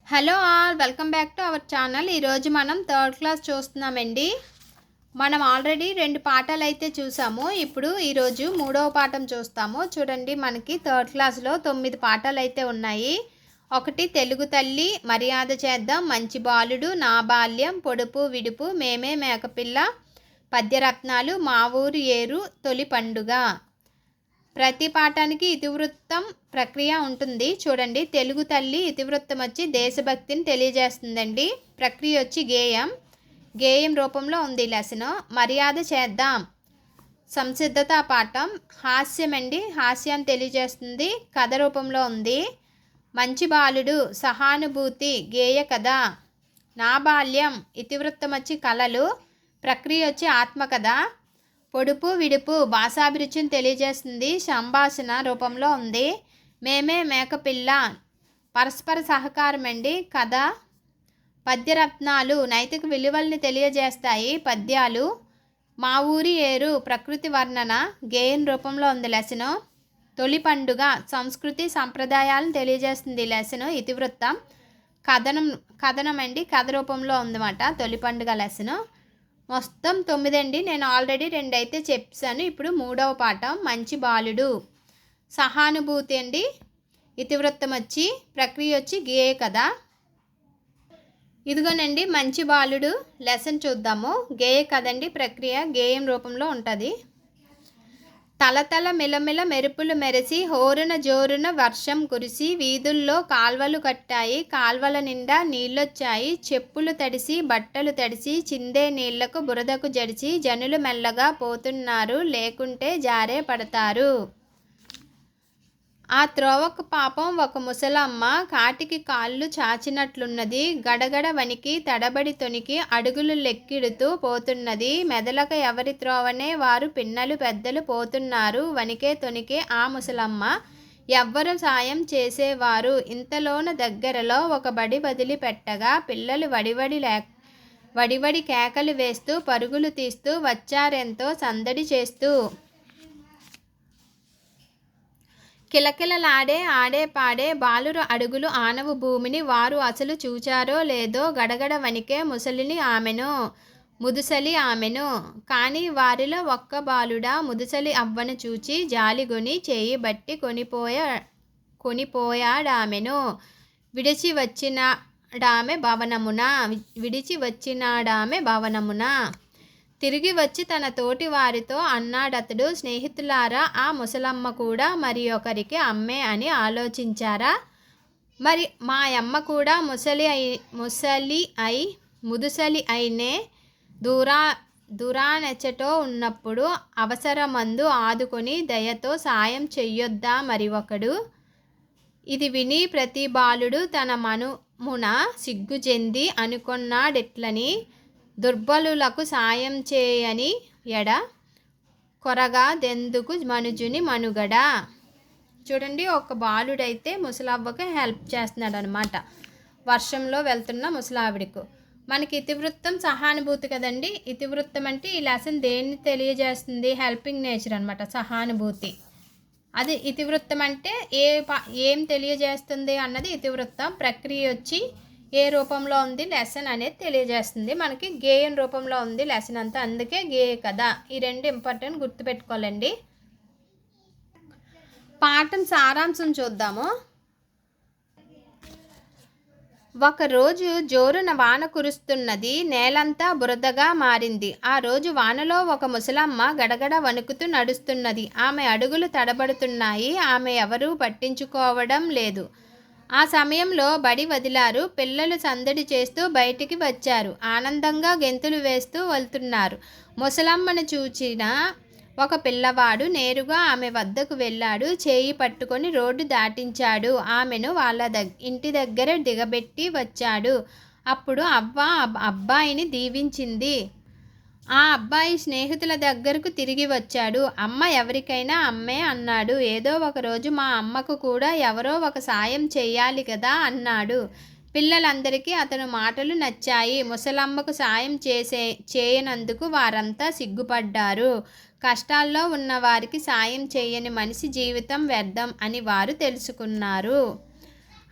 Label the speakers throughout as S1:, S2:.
S1: Hello all, welcome back to our channel. ఈరోజు మనం third class చూస్తున్నామండి. మనం ఆల్రెడీ 2 పాఠాలు అయితే చూసాము. ఇప్పుడు ఈరోజు 3వ పాఠం చూస్తాము. చూడండి, మనకి థర్డ్ క్లాస్లో 9 పాఠాలు అయితే ఉన్నాయి. 1 తెలుగు తల్లి, మర్యాద చేద్దాం, మంచి బాలుడు, నా బాల్యం, పొడుపు విడుపు, మేమే మేకపిల్ల, పద్యరత్నాలు, మా ఊరు ఏరు, తొలి పండుగ. ప్రతి పాఠానికి ఇతివృత్తం ప్రక్రియ ఉంటుంది. చూడండి, తెలుగు తల్లి ఇతివృత్తం వచ్చి దేశభక్తిని తెలియజేస్తుందండి. ప్రక్రియ వచ్చి గేయం రూపంలో ఉంది లెసను. మర్యాద చేద్దాం సంసిద్ధత పాఠం. హాస్యం అండి, హాస్యాన్ని తెలియజేస్తుంది, కథ రూపంలో ఉంది. మంచి బాలుడు సహానుభూతి, గేయ కథ. నా బాల్యం ఇతివృత్తం వచ్చి కళలు, ప్రక్రియ వచ్చి ఆత్మకథ. పొడుపు విడుపు భాషాభిరుచిని తెలియజేస్తుంది, సంభాషణ రూపంలో ఉంది. మేమే మేకపిల్ల పరస్పర సహకారం అండి, కథ. పద్యరత్నాలు నైతిక విలువల్ని తెలియజేస్తాయి, పద్యాలు. మా ఊరి ఏరు ప్రకృతి వర్ణన, గేయం రూపంలో ఉంది లెసను. తొలి పండుగ సంస్కృతి సంప్రదాయాలను తెలియజేస్తుంది లెసను, ఇతివృత్తం. కథనం అండి, కథ రూపంలో ఉందన్నమాట తొలి పండుగ లెసను. మొత్తం 9 అండి. నేను ఆల్రెడీ 2 అయితే చెప్పాను. ఇప్పుడు 3వ పాఠం మంచి బాలుడు. సహానుభూతి అండి, ఇతివృత్తం వచ్చి, ప్రక్రియ వచ్చి గేయ కథ. ఇదిగోనండి మంచి బాలుడు లెసన్ చూద్దాము. గేయ కథ అండి, ప్రక్రియ గేయం రూపంలో ఉంటుంది. తలతల మిలమిల మెరుపులు మెరిసి, హోరున జోరున వర్షం కురిసి, వీధుల్లో కాల్వలు కట్టాయి, కాల్వల నిండా నీళ్ళొచ్చాయి, చెప్పులు తడిసి బట్టలు తడిసి, చిందే నీళ్లకు బురదకు జడిసి, జనులు మెల్లగా పోతున్నారు, లేకుంటే జారే పడతారు. ఆ త్రోవకు పాపం ఒక ముసలమ్మ, కాటికి కాళ్ళు చాచినట్లున్నది, గడగడ వణికి తడబడి తొనికి అడుగులు లెక్కిడుతూ పోతున్నది. మెదలక ఎవరి త్రోవనే వారు పిన్నలు పెద్దలు పోతున్నారు, వణికే తొనికే ఆ ముసలమ్మ, ఎవ్వరు సాయం చేసేవారు. ఇంతలోన దగ్గరలో ఒక బడి వదిలి పెట్టగా పిల్లలు వడివడి కేకలు వేస్తూ పరుగులు తీస్తూ వచ్చారెంతో సందడి చేస్తూ. కిలకిలలాడే ఆడే పాడే బాలుర అడుగులు ఆనవు భూమిని, వారు అసలు చూచారో లేదో గడగడ వణికే ముదుసలి ఆమెను. కానీ వారిలో ఒక్క బాలుడా ముదుసలి అవ్వను చూచి జాలిగొని చేయి బట్టి కొనిపోయాడామెను. విడిచి వచ్చినాడామె భవనమున. తిరిగి వచ్చి తన తోటి వారితో అన్నాడతడు, స్నేహితులారా, ఆ ముసలమ్మ కూడా మరి ఒకరికి అమ్మే అని ఆలోచించారా? మరి మా అమ్మ కూడా ముదుసలి అయినే దూరానెచ్చటో ఉన్నప్పుడు అవసరమందు ఆదుకొని దయతో సాయం చెయ్యొద్దా మరి ఒకడు? ఇది విని ప్రతి బాలుడు తన మనుమున సిగ్గుచెంది అనుకొన్నాడిట్లని, దుర్బలులకు సాయం చేయని ఎడ కొరగా దెందుకు మనుజుని మనుగడ. చూడండి, ఒక బాలుడైతే ముసలావ్వకు హెల్ప్ చేస్తున్నాడు అనమాట, వర్షంలో వెళ్తున్న ముసలావిడకు. మనకి ఇతివృత్తం సహానుభూతి కదండి. ఇతివృత్తం అంటే ఈ లెసన్ దేన్ని తెలియజేస్తుంది? హెల్పింగ్ నేచర్ అనమాట, సహానుభూతి. అది ఇతివృత్తం అంటే ఏం తెలియజేస్తుంది అన్నది ఇతివృత్తం. ప్రక్రియ వచ్చి ఏ రూపంలో ఉంది లెసన్ అనేది తెలియజేస్తుంది. మనకి గేయం రూపంలో ఉంది లెసన్ అంతా, అందుకే గేయ కథ. ఈ 2 ఇంపార్టెంట్ గుర్తుపెట్టుకోవాలండి. పాఠం సారాంశం చూద్దాము. ఒకరోజు జోరున వాన కురుస్తున్నది, నేలంతా బురదగా మారింది. ఆ రోజు వానలో ఒక ముసలమ్మ గడగడ వణుకుతూ నడుస్తున్నది. ఆమె అడుగులు తడబడుతున్నాయి, ఆమె ఎవరూ పట్టించుకోవడం లేదు. ఆ సమయంలో బడి వదిలారు. పిల్లలు సందడి చేస్తూ బయటికి వచ్చారు, ఆనందంగా గెంతులు వేస్తూ వెళ్తున్నారు. ముసలమ్మను చూచిన ఒక పిల్లవాడు నేరుగా ఆమె వద్దకు వెళ్ళాడు, చేయి పట్టుకొని రోడ్డు దాటించాడు, ఆమెను వాళ్ళ ఇంటి దగ్గర దిగబెట్టి వచ్చాడు. అప్పుడు అవ్వ అబ్బాయిని దీవించింది. ఆ అబ్బాయి స్నేహితుల దగ్గరకు తిరిగి వచ్చాడు. అమ్మ ఎవరికైనా అమ్మే అన్నాడు. ఏదో ఒకరోజు మా అమ్మకు కూడా ఎవరో ఒక సాయం చెయ్యాలి కదా అన్నాడు. పిల్లలందరికీ అతను మాటలు నచ్చాయి. ముసలమ్మకు సాయం చేయనందుకు వారంతా సిగ్గుపడ్డారు. కష్టాల్లో ఉన్న వారికి సాయం చేయని మనిషి జీవితం వ్యర్థం అని వారు తెలుసుకున్నారు.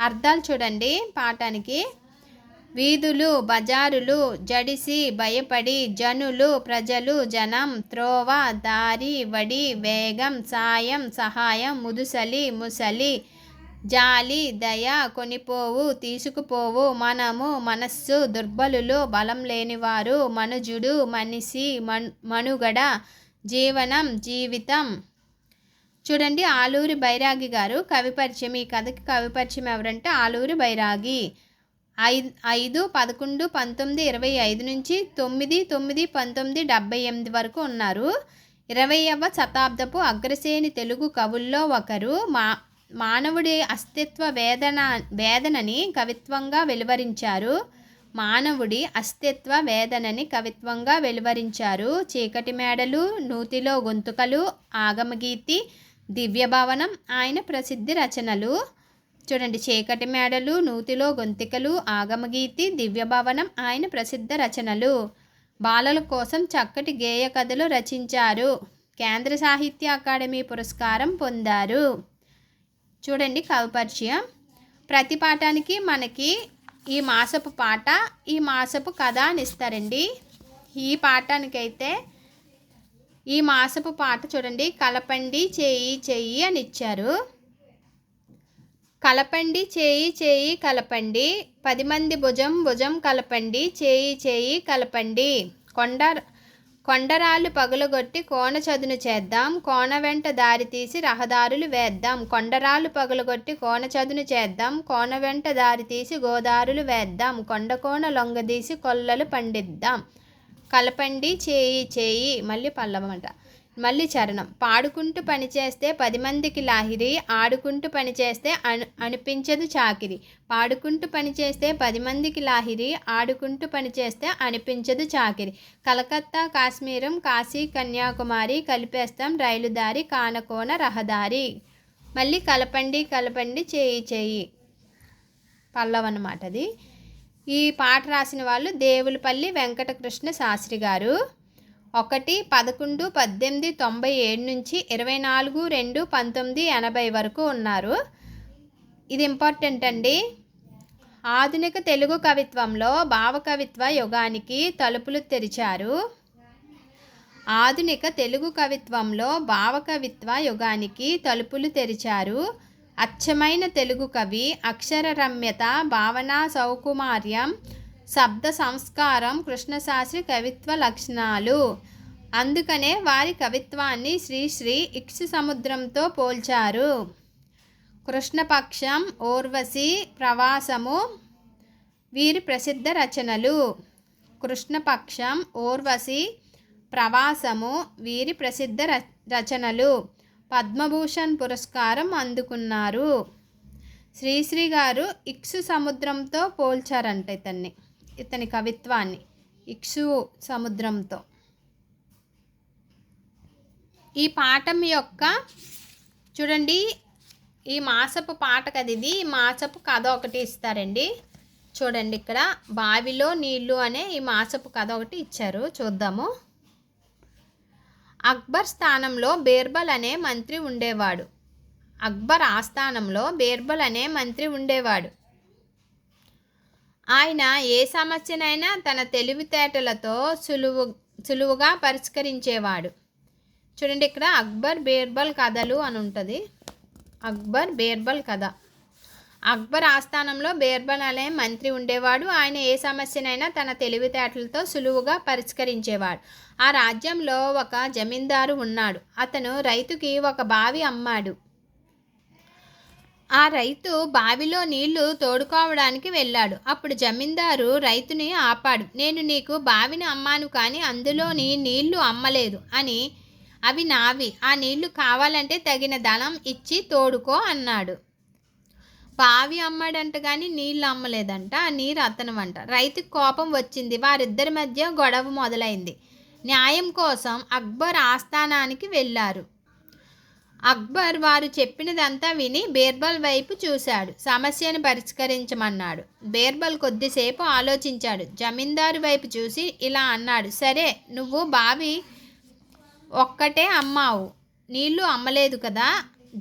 S1: అర్థాలు చూడండి పాఠానికి. వీధులు, బజారులు, జడిసి, భయపడి, జనులు, ప్రజలు, జనం, త్రోవ, దారి, వడి, వేగం, సాయం, సహాయం, ముదుసలి, ముసలి, జాలి, దయ, కొనిపోవు, తీసుకుపోవు, మనము, మనస్సు, దుర్బలులు, బలం లేనివారు, మనుజుడు, మనిషి, మనుగడ, జీవనం, జీవితం. చూడండి ఆలూరి బైరాగి గారు కవి పరిచయం. ఈ కథకి కవి పరిచయం ఎవరంటే ఆలూరి బైరాగి. 5, 11, 19, 25 నుంచి 9, 9, 1978 వరకు ఉన్నారు. 20వ శతాబ్దపు అగ్రశ్రేణి తెలుగు కవుల్లో ఒకరు. మానవుడి అస్తిత్వ వేదనని కవిత్వంగా వెలువరించారు. మానవుడి అస్తిత్వ వేదనని కవిత్వంగా వెలువరించారు. చీకటి మేడలు, నూతిలో గొంతుకలు, ఆగమగీతి, దివ్యభవనం ఆయన ప్రసిద్ధి రచనలు. చూడండి, చీకటి మేడలు, నూతిలో గొంతికలు, ఆగమగీతి, దివ్యభవనం ఆయన ప్రసిద్ధ రచనలు. బాలల కోసం చక్కటి గేయ కథలు రచించారు. కేంద్ర సాహిత్య అకాడమీ పురస్కారం పొందారు. చూడండి కవి పరిచయం. ప్రతి పాఠానికి మనకి ఈ మాసపు పాట, ఈ మాసపు కథ అని ఇస్తారండి. ఈ పాఠానికైతే ఈ మాసపు పాట చూడండి, కలపండి చేయి చెయ్యి అని ఇచ్చారు. కలపండి చేయి చేయి కలపండి, 10 మంది భుజం భుజం కలపండి, చేయి చేయి కలపండి. కొండరాళ్ళు పగులగొట్టి కోన చదును చేద్దాం, కోన వెంట దారి తీసి రహదారులు వేద్దాం. కొండరాళ్ళు పగులగొట్టి కోన చదును చేద్దాం, కోన వెంట దారి తీసి గోదారులు వేద్దాం. కొండ కోన లొంగదీసి కొల్లలు పండిద్దాం. కలపండి చేయి చేయి, మళ్ళీ పల్లవమాట, మళ్ళీ చరణం. పాడుకుంటూ పనిచేస్తే 10 మందికి లాహిరి, ఆడుకుంటూ పనిచేస్తే అనిపించదు చాకిరి. పాడుకుంటూ పనిచేస్తే 10 మందికి లాహిరి, ఆడుకుంటూ పనిచేస్తే అనిపించదు చాకిరి. కలకత్తా కాశ్మీరం, కాశీ కన్యాకుమారి, కలిపేస్తాం రైలు దారి, కానకోన రహదారి. మళ్ళీ కలపండి కలపండి చేయి చేయి, పల్లవన్నమాట అది. ఈ పాట రాసిన వాళ్ళు దేవులపల్లి వెంకటకృష్ణ శాస్త్రి గారు. 1, 11, 1897 నుంచి 24, 2, 1980 వరకు ఉన్నారు. ఇది ఇంపార్టెంట్ అండి. ఆధునిక తెలుగు కవిత్వంలో భావకవిత్వ యుగానికి తలుపులు తెరిచారు. ఆధునిక తెలుగు కవిత్వంలో భావకవిత్వ యుగానికి తలుపులు తెరిచారు. అచ్చమైన తెలుగు కవి, అక్షర రమ్యత, భావనా సౌకుమార్యం, శబ్ద సంస్కారం కృష్ణశాస్త్రి కవిత్వ లక్షణాలు. అందుకనే వారి కవిత్వాన్ని శ్రీశ్రీ ఇక్ష్సు సముద్రంతో పోల్చారు. కృష్ణపక్షం, ఊర్వశి, ప్రవాసము వీరి ప్రసిద్ధ రచనలు. కృష్ణపక్షం, ఊర్వశి, ప్రవాసము వీరి ప్రసిద్ధ రచనలు. పద్మభూషణ్ పురస్కారం అందుకున్నారు. శ్రీశ్రీ గారు ఇక్ష్సు సముద్రంతో పోల్చారంట ఇతని కవిత్వాన్ని ఇక్ష్సు సముద్రంతో. ఈ పాఠం యొక్క చూడండి, ఈ మాసపు పాట కదా ఇది. ఈ మాసపు కథ ఒకటి ఇస్తారండి. చూడండి, ఇక్కడ బావిలో నీళ్ళు అనే ఈ మాసపు కథ ఒకటి ఇచ్చారు, చూద్దాము. అక్బర్ స్థానంలో బీర్బల్ అనే మంత్రి ఉండేవాడు. అక్బర్ ఆస్థానంలో బీర్బల్ అనే మంత్రి ఉండేవాడు. ఆయన ఏ సమస్యనైనా తన తెలివితేటలతో సులువుగా పరిష్కరించేవాడు. చూడండి, ఇక్కడ అక్బర్ బీర్బల్ కథలు అని ఉంటుంది. అక్బర్ బీర్బల్ కథ. అక్బర్ ఆస్థానంలో బీర్బల్ అనే మంత్రి ఉండేవాడు. ఆయన ఏ సమస్యనైనా తన తెలివితేటలతో సులువుగా పరిష్కరించేవాడు. ఆ రాజ్యంలో ఒక జమీందారు ఉన్నాడు. అతను రైతుకి ఒక బావి అమ్మాడు. ఆ రైతు బావిలో నీళ్లు తోడుకోవడానికి వెళ్ళాడు. అప్పుడు జమీందారు రైతుని ఆపాడు. నేను నీకు బావిని అమ్మాను, కానీ అందులోని నీళ్లు అమ్మలేదు అని. అవి నావి. ఆ నీళ్లు కావాలంటే తగిన ధనం ఇచ్చి తోడుకో అన్నాడు. బావి అమ్మాడంట కానీ నీళ్ళు అమ్మలేదంట. ఆ నీరు అతనవంట. రైతుకు కోపం వచ్చింది. వారిద్దరి మధ్య గొడవ మొదలైంది. న్యాయం కోసం అక్బర్ ఆస్థానానికి వెళ్ళారు. అక్బర్ వారు చెప్పినదంతా విని బీర్బల్ వైపు చూశాడు. సమస్యను పరిష్కరించమన్నాడు. బీర్బల్ కొద్దిసేపు ఆలోచించాడు. జమీందారు వైపు చూసి ఇలా అన్నాడు, సరే, నువ్వు బావి ఒక్కటే అమ్మావు, నీళ్లు అమ్మలేదు కదా.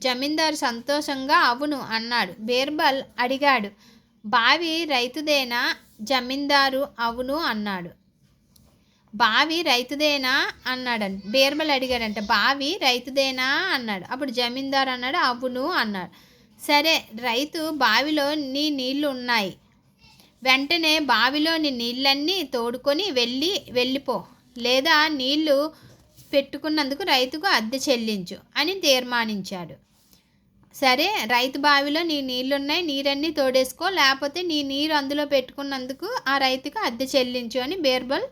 S1: జమీందారు సంతోషంగా అవును అన్నాడు. బీర్బల్ అడిగాడు, బావి రైతుదేనా? జమీందారు అవును అన్నాడు. బావి రైతుదేనా అన్నాడంట. బీర్బల్ అడిగాడంట, బావి రైతుదేనా అన్నాడు. అప్పుడు జమీందారు అన్నాడు, అవును అన్నాడు. సరే, రైతు బావిలో నీ నీళ్లు ఉన్నాయి, వెంటనే బావిలోని నీళ్ళన్నీ తోడుకొని వెళ్ళిపో, లేదా నీళ్లు పెట్టుకున్నందుకు రైతుకు అద్దె చెల్లించు అని తీర్మానించాడు. సరే, రైతు బావిలో నీ నీళ్లున్నాయి, నీరన్నీ తోడేసుకో, లేకపోతే నీ నీరు అందులో పెట్టుకున్నందుకు ఆ రైతుకు అద్దె చెల్లించు అని బీర్బల్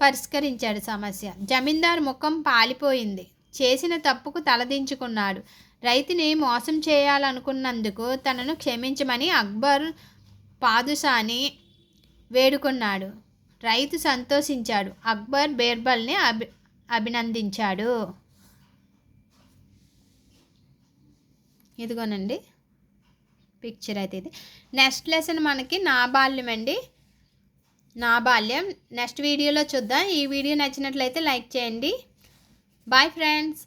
S1: పరిష్కరించాడు సమస్య. జమీందారు ముఖం పాలిపోయింది. చేసిన తప్పుకు తలదించుకున్నాడు. రైతుని మోసం చేయాలనుకున్నందుకు తనను క్షమించమని అక్బర్ పాదుషాని వేడుకున్నాడు. రైతు సంతోషించాడు. అక్బర్ బీర్బల్ని అభినందించాడు. ఇదిగోనండి పిక్చర్ అయితే ఇది. నెక్స్ట్ లెసన్ మనకి నా బాల్యం అండి. నా బాల్యం నెక్స్ట్ వీడియోలో చూద్దాం. ఈ వీడియో నచ్చినట్లయితే లైక్ చేయండి. Bye friends.